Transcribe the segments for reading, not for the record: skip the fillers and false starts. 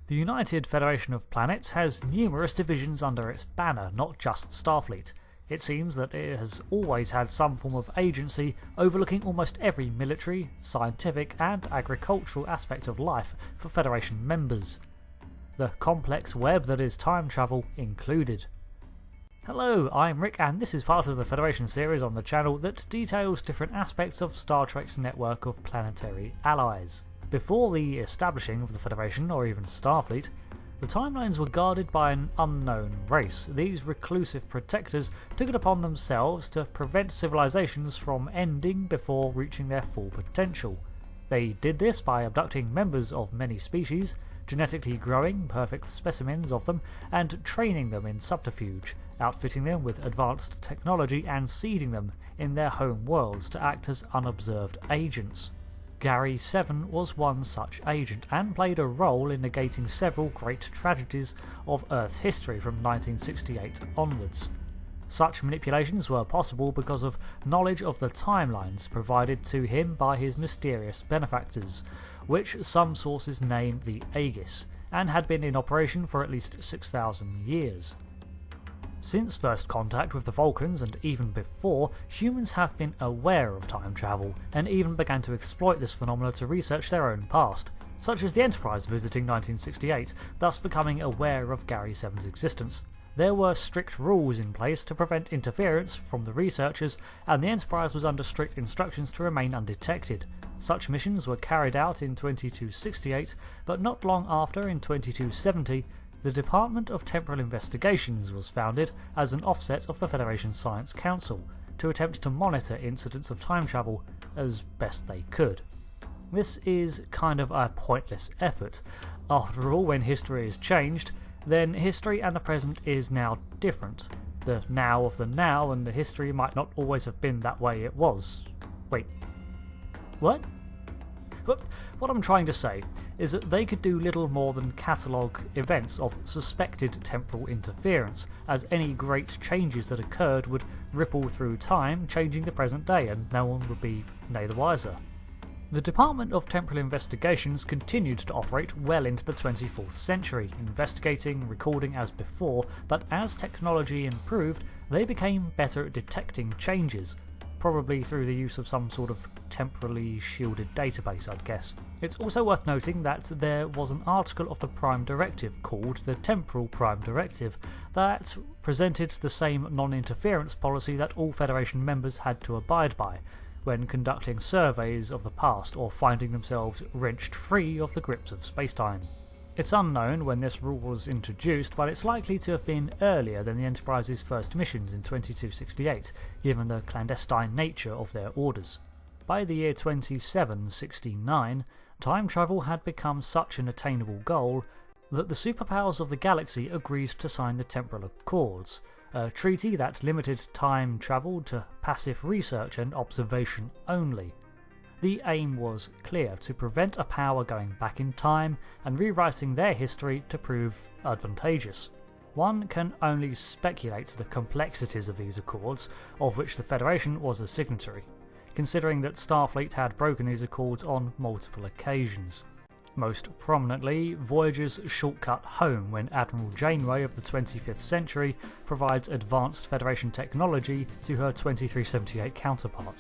The United Federation of Planets has numerous divisions under its banner, not just Starfleet. It seems that it has always had some form of agency overlooking almost every military, scientific and agricultural aspect of life for Federation members. The complex web that is time travel included. Hello, I'm Rick and this is part of the Federation series on the channel that details different aspects of Star Trek's network of planetary allies. Before the establishing of the Federation or even Starfleet, the timelines were guarded by an unknown race. These reclusive protectors took it upon themselves to prevent civilizations from ending before reaching their full potential. They did this by abducting members of many species, genetically growing perfect specimens of them, and training them in subterfuge, outfitting them with advanced technology and seeding them in their home worlds to act as unobserved agents. Gary 7 was one such agent and played a role in negating several great tragedies of Earth's history from 1968 onwards. Such manipulations were possible because of knowledge of the timelines provided to him by his mysterious benefactors, which some sources name the Aegis, and had been in operation for at least 6,000 years. Since first contact with the Vulcans and even before, humans have been aware of time travel, and even began to exploit this phenomena to research their own past, such as the Enterprise visiting 1968, thus becoming aware of Gary 7's existence. There were strict rules in place to prevent interference from the researchers, and the Enterprise was under strict instructions to remain undetected. Such missions were carried out in 2268, but not long after, in 2270, the Department of Temporal Investigations was founded as an offset of the Federation Science Council, to attempt to monitor incidents of time travel as best they could. This is kind of a pointless effort. After all, when history is changed, then history and the present is now different. The now of the now and the history might not always have been that way it was. Wait. What? What I'm trying to say is that they could do little more than catalogue events of suspected temporal interference, as any great changes that occurred would ripple through time, changing the present day, and no one would be nay the wiser. The Department of Temporal Investigations continued to operate well into the 24th century, investigating, recording as before, but as technology improved, they became better at detecting changes, probably through the use of some sort of temporally shielded database, I'd guess. It's also worth noting that there was an article of the Prime Directive called the Temporal Prime Directive that presented the same non-interference policy that all Federation members had to abide by when conducting surveys of the past or finding themselves wrenched free of the grips of spacetime. It's unknown when this rule was introduced, but it's likely to have been earlier than the Enterprise's first missions in 2268, given the clandestine nature of their orders. By the year 2769, time travel had become such an attainable goal that the superpowers of the galaxy agreed to sign the Temporal Accords, a treaty that limited time travel to passive research and observation only. The aim was clear: to prevent a power going back in time and rewriting their history to prove advantageous. One can only speculate the complexities of these accords, of which the Federation was a signatory, considering that Starfleet had broken these accords on multiple occasions. Most prominently, Voyager's shortcut home when Admiral Janeway of the 25th century provides advanced Federation technology to her 2378 counterpart.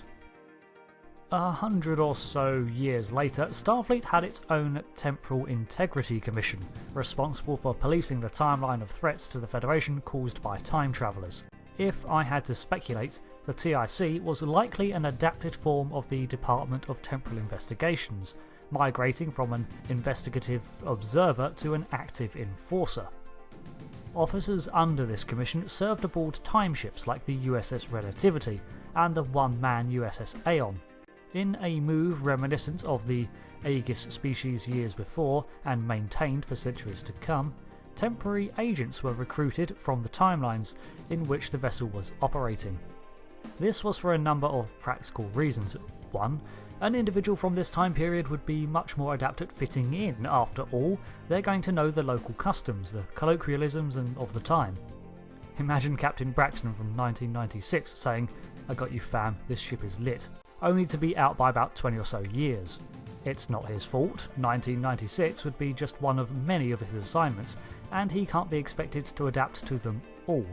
100 or so years later, Starfleet had its own Temporal Integrity Commission, responsible for policing the timeline of threats to the Federation caused by time travellers. If I had to speculate, the T.I.C. was likely an adapted form of the Department of Temporal Investigations, migrating from an investigative observer to an active enforcer. Officers under this commission served aboard timeships like the USS Relativity and the one-man USS AEON. In a move reminiscent of the Aegis species years before, and maintained for centuries to come, temporary agents were recruited from the timelines in which the vessel was operating. This was for a number of practical reasons. 1. An individual from this time period would be much more adept at fitting in. After all, they're going to know the local customs, the colloquialisms of the time. Imagine Captain Braxton from 1996 saying, "I got you fam, this ship is lit," only to be out by about 20 or so years. It's not his fault, 1996 would be just one of many of his assignments, and he can't be expected to adapt to them all.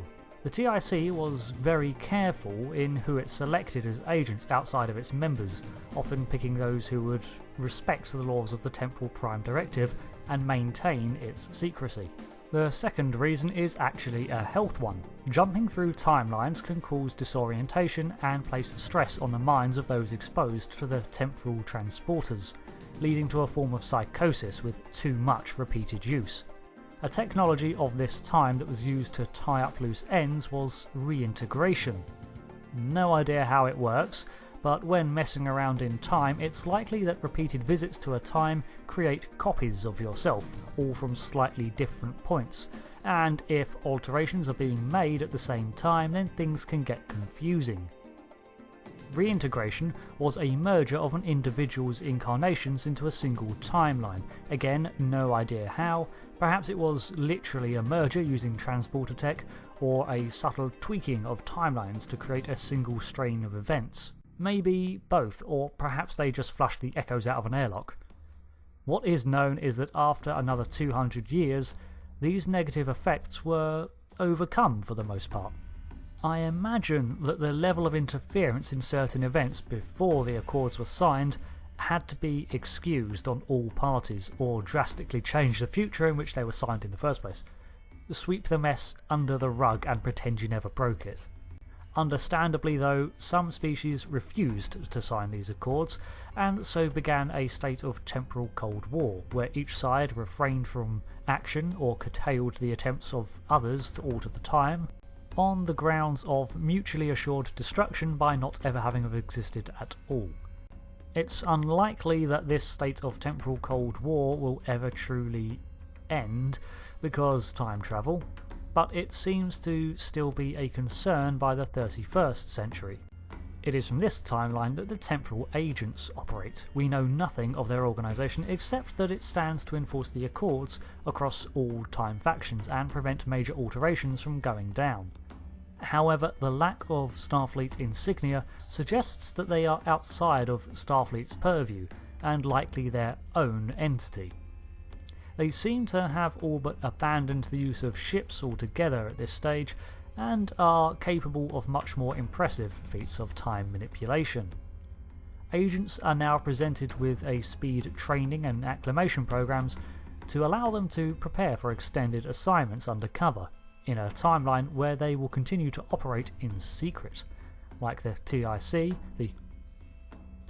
The T.I.C. was very careful in who it selected as agents outside of its members, often picking those who would respect the laws of the Temporal Prime Directive and maintain its secrecy. The second reason is actually a health one. Jumping through timelines can cause disorientation and place stress on the minds of those exposed to the temporal transporters, leading to a form of psychosis with too much repeated use. A technology of this time that was used to tie up loose ends was reintegration. No idea how it works, but when messing around in time, it's likely that repeated visits to a time create copies of yourself, all from slightly different points, and if alterations are being made at the same time, then things can get confusing. Reintegration was a merger of an individual's incarnations into a single timeline. Again, no idea how. Perhaps it was literally a merger using transporter tech, or a subtle tweaking of timelines to create a single strain of events. Maybe both, or perhaps they just flushed the echoes out of an airlock. What is known is that after another 200 years, these negative effects were overcome for the most part. I imagine that the level of interference in certain events before the Accords were signed had to be excused on all parties, or drastically change the future in which they were signed in the first place. Sweep the mess under the rug and pretend you never broke it. Understandably though, some species refused to sign these accords, and so began a state of temporal Cold War, where each side refrained from action or curtailed the attempts of others to alter the time, on the grounds of mutually assured destruction by not ever having existed at all. It's unlikely that this state of temporal Cold War will ever truly end, because time travel, but it seems to still be a concern by the 31st century. It is from this timeline that the temporal agents operate. We know nothing of their organisation except that it stands to enforce the Accords across all time factions and prevent major alterations from going down. However, the lack of Starfleet insignia suggests that they are outside of Starfleet's purview and likely their own entity. They seem to have all but abandoned the use of ships altogether at this stage and are capable of much more impressive feats of time manipulation. Agents are now presented with a speed training and acclimation programs to allow them to prepare for extended assignments undercover, in a timeline where they will continue to operate in secret. Like the T.I.C, the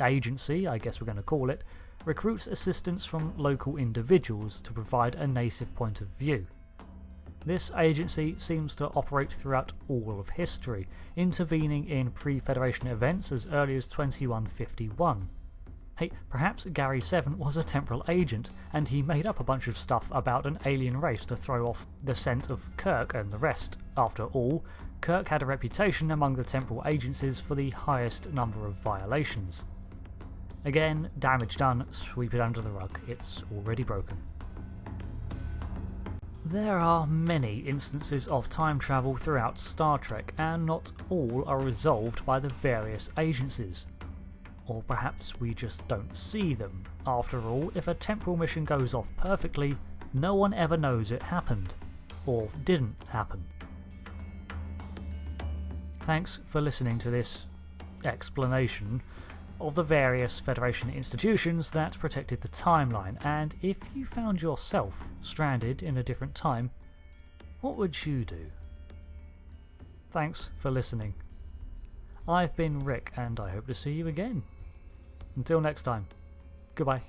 agency, I guess we're going to call it, recruits assistance from local individuals to provide a native point of view. This agency seems to operate throughout all of history, intervening in pre-Federation events as early as 2151. Hey, perhaps Gary 7 was a temporal agent, and he made up a bunch of stuff about an alien race to throw off the scent of Kirk and the rest. After all, Kirk had a reputation among the temporal agencies for the highest number of violations. Again, damage done, sweep it under the rug, it's already broken. There are many instances of time travel throughout Star Trek, and not all are resolved by the various agencies. Or perhaps we just don't see them. After all, if a temporal mission goes off perfectly, no one ever knows it happened, or didn't happen. Thanks for listening to this explanation of the various Federation institutions that protected the timeline, and if you found yourself stranded in a different time, what would you do? Thanks for listening. I've been Rick, and I hope to see you again. Until next time, goodbye.